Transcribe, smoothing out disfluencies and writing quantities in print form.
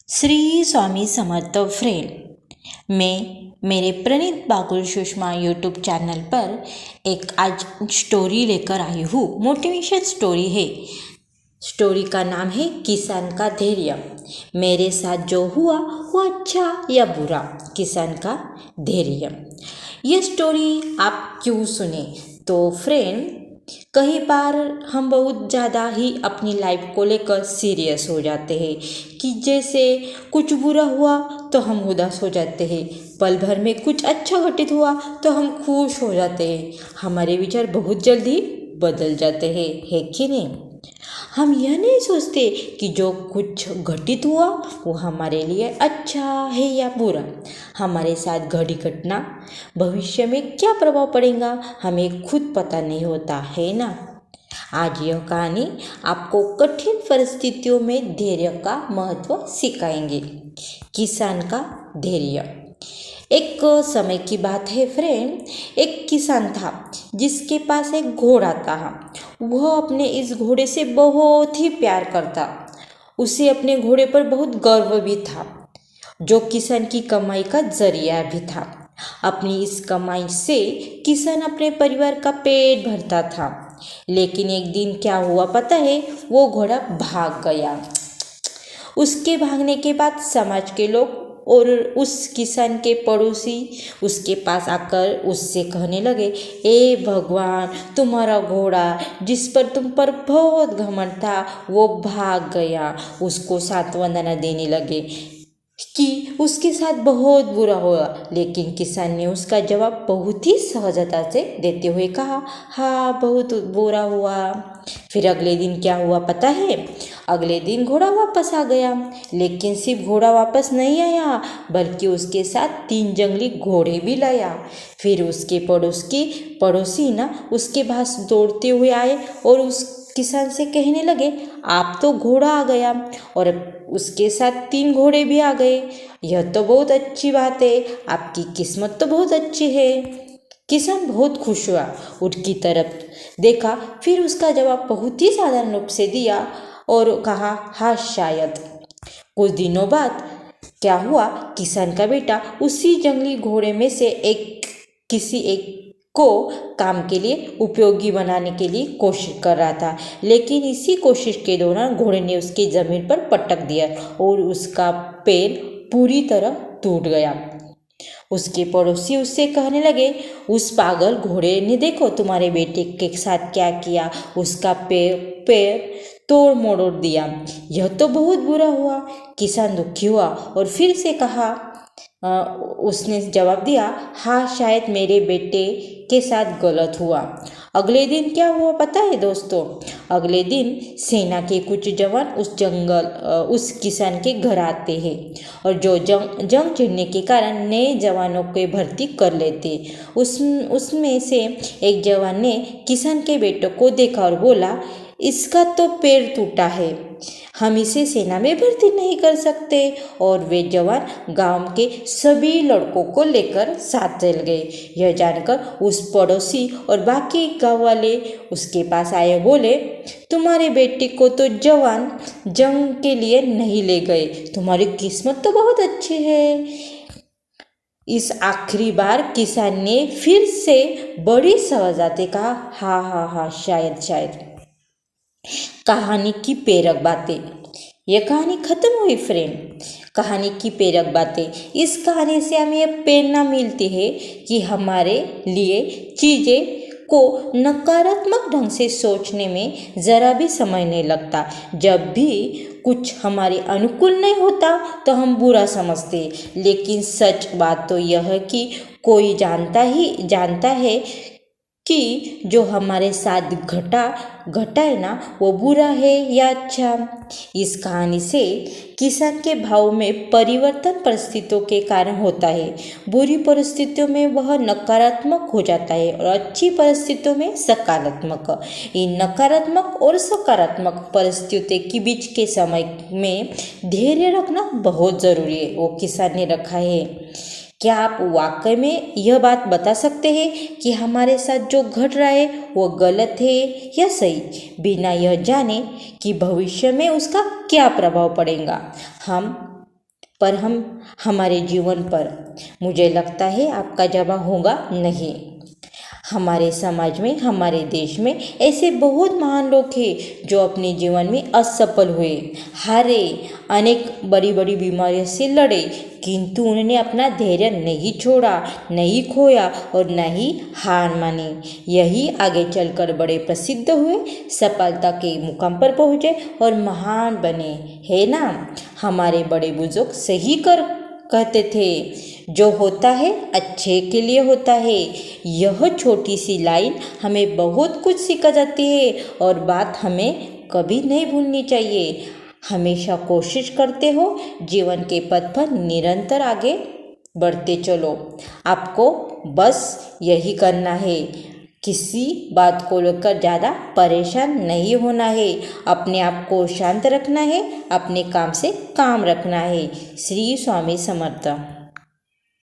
Shri Swami Samarth friend. मैं मेरे प्रणीत Bakul Sushma YouTube channel पर एक आज स्टोरी लेकर आई हूँ। मोटिवेशन स्टोरी है। स्टोरी का नाम है किसान का धैर्य। मेरे साथ जो हुआ वो अच्छा या बुरा, किसान का धैर्य। ये स्टोरी आप क्यों सुने? तो फ्रेंड, कई बार हम बहुत ज़्यादा ही अपनी लाइफ को लेकर सीरियस हो जाते हैं कि जैसे कुछ बुरा हुआ तो हम उदास हो जाते हैं, पल भर में कुछ अच्छा घटित हुआ तो हम खुश हो जाते हैं। हमारे विचार बहुत जल्दी बदल जाते हैं, है कि नहीं? हम यह नहीं सोचते कि जो कुछ घटित हुआ वो हमारे लिए अच्छा है या बुरा। हमारे साथ घड़ी घटना भविष्य में क्या प्रभाव पड़ेगा हमें खुद पता नहीं होता है ना। आज यह कहानी आपको कठिन परिस्थितियों में धैर्य का महत्व सिखाएंगे। किसान का धैर्य। एक समय की बात है फ्रेंड, एक किसान था जिसके पास एक घोड़ा था। वह अपने इस घोड़े से बहुत ही प्यार करता। उसे अपने घोड़े पर बहुत गर्व भी था, जो किसान की कमाई का जरिया भी था। अपनी इस कमाई से किसान अपने परिवार का पेट भरता था। लेकिन एक दिन क्या हुआ पता है? वो घोड़ा भाग गया। उसके भागने के बाद समाज के लोग और उस किसान के पड़ोसी उसके पास आकर उससे कहने लगे, ए भगवान, तुम्हारा घोड़ा जिस पर तुम पर बहुत घमंड था वो भाग गया। उसको सांत्वना देने लगे कि उसके साथ बहुत बुरा हुआ। लेकिन किसान ने उसका जवाब बहुत ही सहजता से देते हुए कहा, हाँ, बहुत बुरा हुआ। फिर अगले दिन क्या हुआ पता है? अगले दिन घोड़ा वापस आ गया। लेकिन सिर्फ घोड़ा वापस नहीं आया, बल्कि उसके साथ 3 जंगली घोड़े भी लाया। फिर उसके पड़ोसी ना उसके पास दौड़ते हुए आए और उस किसान से कहने लगे, आप तो घोड़ा आ गया और उसके साथ 3 घोड़े भी आ गए। यह तो बहुत अच्छी बात है, आपकी किस्मत तो बहुत अच्छी है। किसान बहुत खुश हुआ, उनकी तरफ देखा, फिर उसका जवाब बहुत ही साधारण रूप से दिया और कहा, हाँ शायद। कुछ दिनों बाद क्या हुआ? किसान का बेटा उसी जंगली घोड़े में से किसी एक को काम के लिए उपयोगी बनाने के लिए कोशिश कर रहा था। लेकिन इसी कोशिश के दौरान घोड़े ने उसकी जमीन पर पटक दिया और उसका पैर पूरी तरह टूट गया। उसके पड़ोसी उससे कहने लगे, उस पागल घोड़े ने देखो तुम्हारे बेटे के साथ क्या किया, उसका पैर तोड़ मोड़ दिया। यह तो बहुत बुरा हुआ। किसान दुखी हुआ और फिर से कहा, उसने जवाब दिया, हाँ शायद मेरे बेटे के साथ गलत हुआ। अगले दिन क्या हुआ पता है दोस्तों? अगले दिन सेना के कुछ जवान उस किसान के घर आते हैं और जो जंग छिड़ने के कारण नए जवानों के भर्ती कर लेते। उसमें से एक जवान ने किसान के बेटे को देखा और बोला, इसका तो पैर टूटा है, हम इसे सेना में भर्ती नहीं कर सकते। और वे जवान गांव के सभी लड़कों को लेकर साथ चल गए। यह जानकर उस पड़ोसी और बाकी गांव वाले उसके पास आए, बोले, तुम्हारे बेटे को तो जवान जंग के लिए नहीं ले गए, तुम्हारी किस्मत तो बहुत अच्छी है। इस आखिरी बार किसान ने फिर से बड़ी सहजता कहा, हाँ हाँ हाँ, शायद। कहानी की प्रेरक बातें। यह कहानी खत्म हुई फ्रेंड। कहानी की प्रेरक बातें। इस कहानी से हमें यह प्रेरणा मिलती है कि हमारे लिए चीज़ें को नकारात्मक ढंग से सोचने में ज़रा भी समय नहीं लगता। जब भी कुछ हमारे अनुकूल नहीं होता तो हम बुरा समझते, लेकिन सच बात तो यह है कि कोई जानता है कि जो हमारे साथ घटा है ना, वो बुरा है या अच्छा। इस कहानी से किसान के भाव में परिवर्तन परिस्थितियों के कारण होता है। बुरी परिस्थितियों में वह नकारात्मक हो जाता है और अच्छी परिस्थितियों में सकारात्मक। इन नकारात्मक और सकारात्मक परिस्थितियों के बीच के समय में धैर्य रखना बहुत ज़रूरी है। वो किसान ने रखा है। क्या आप वाकई में यह बात बता सकते हैं कि हमारे साथ जो घट रहा है वो गलत है या सही, बिना यह जाने कि भविष्य में उसका क्या प्रभाव पड़ेगा? हम पर हमारे जीवन पर मुझे लगता है आपका जवाब होगा नहीं। हमारे समाज में, हमारे देश में ऐसे बहुत महान लोग हैं जो अपने जीवन में असफल हुए, हारे, अनेक बड़ी बड़ी बीमारियों से लड़े, किंतु उन्होंने अपना धैर्य नहीं छोड़ा, नहीं खोया और न ही हार मानी। यही आगे चलकर बड़े प्रसिद्ध हुए, सफलता के मुकाम पर पहुँचे और महान बने, है ना। हमारे बड़े बुजुर्ग सही कहते थे, जो होता है अच्छे के लिए होता है। यह छोटी सी लाइन हमें बहुत कुछ सिखा जाती है और बात हमें कभी नहीं भूलनी चाहिए। हमेशा कोशिश करते हो, जीवन के पथ पर निरंतर आगे बढ़ते चलो। आपको बस यही करना है, किसी बात को लेकर ज़्यादा परेशान नहीं होना है, अपने आप को शांत रखना है, अपने काम से काम रखना है। श्री स्वामी समर्थ।